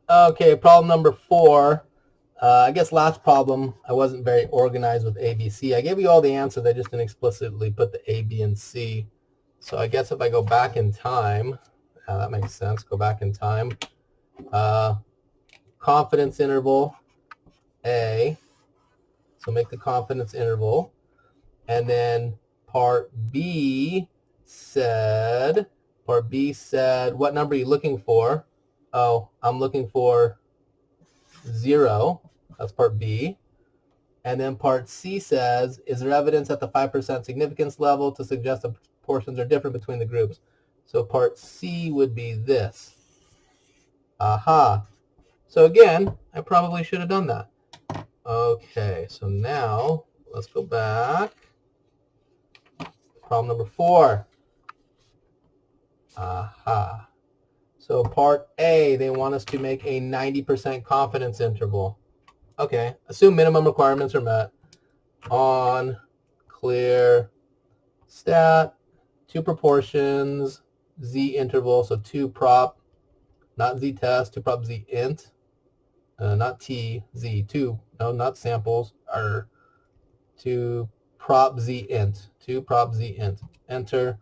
Okay, problem number 4. I guess last problem, I wasn't very organized with A, B, C. I gave you all the answers. I just didn't explicitly put the A, B, and C. So I guess if I go back in time, that makes sense. Go back in time. Confidence interval A. So make the confidence interval. And then part B said, what number are you looking for? Oh, I'm looking for 0. That's part B. And then part C says, is there evidence at the 5% significance level to suggest the proportions are different between the groups? So part C would be this. Aha. So again, I probably should have done that. Okay, so now let's go back. Problem number 4. Aha. So part A, they want us to make a 90% confidence interval. Okay, assume minimum requirements are met. On, clear, stat, 2 proportions, z interval, so 2 prop, not z test, 2 prop z int, not t, z, 2, no, not samples, or 2 prop z int, 2 prop z int, enter.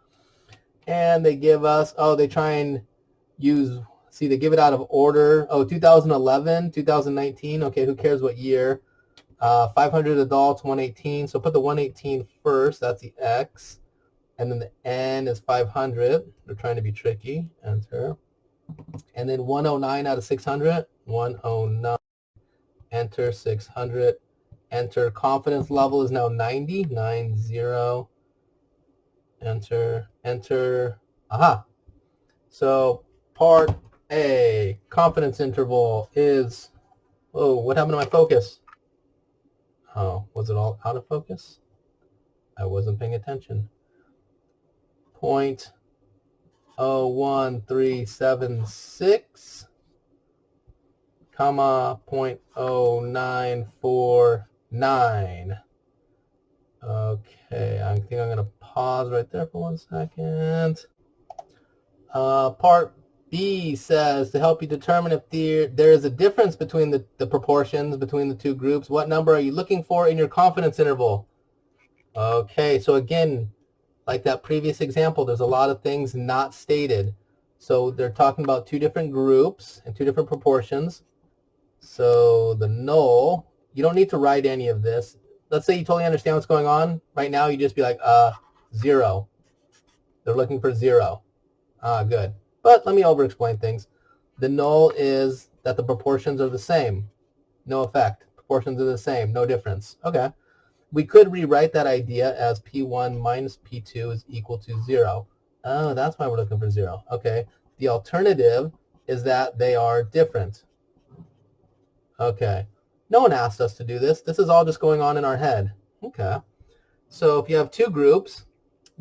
And they give us, they try and use, see, they give it out of order. 2011, 2019, okay, who cares what year? 500 adults, 118, so put the 118 first, that's the x, and then the n is 500, they're trying to be tricky, enter, and then 109 out of 600, 109, enter, 600, enter, confidence level is now 90, 90, enter, enter, aha. So part A, confidence interval is, what happened to my focus? Oh, was it all out of focus? I wasn't paying attention. 0.01376, comma, 0.0949. Okay, I think I'm going to pause right there for 1 second. Part B says, to help you determine if there is a difference between the proportions between the two groups, what number are you looking for in your confidence interval? Okay, so again, like that previous example, there's a lot of things not stated. So they're talking about 2 different groups and 2 different proportions. So the null, you don't need to write any of this. Let's say you totally understand what's going on. Right now, you just be like, 0. They're looking for 0. Good. But let me over-explain things. The null is that the proportions are the same. No effect. Proportions are the same. No difference. Okay. We could rewrite that idea as P1 minus P2 is equal to 0. Oh, that's why we're looking for 0. Okay. The alternative is that they are different. Okay. No one asked us to do this. This is all just going on in our head. Okay. So if you have 2 groups,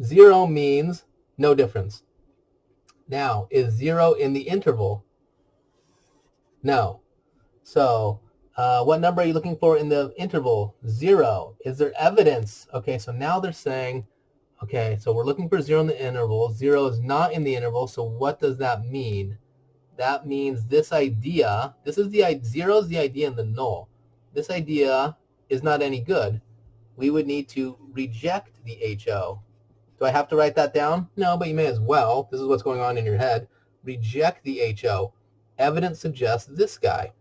0 means no difference. Now, is 0 in the interval? No. So what number are you looking for in the interval? 0. Is there evidence? Okay, so now they're saying, okay, so we're looking for 0 in the interval. 0 is not in the interval, so what does that mean? That means this idea, 0 is the idea in the null. This idea is not any good. We would need to reject the HO. Do I have to write that down? No, but you may as well. This is what's going on in your head. Reject the HO. Evidence suggests this guy.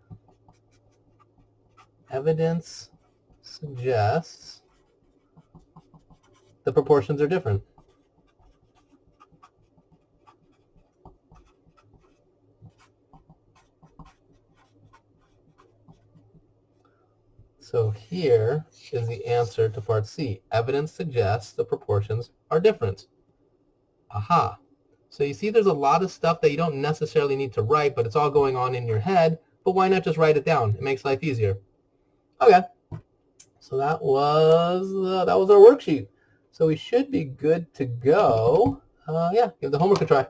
Evidence suggests the proportions are different. So here is the answer to part C. Evidence suggests the proportions are different. Aha. So you see there's a lot of stuff that you don't necessarily need to write, but it's all going on in your head. But why not just write it down? It makes life easier. Okay. So that was our worksheet. So we should be good to go. Yeah, give the homework a try.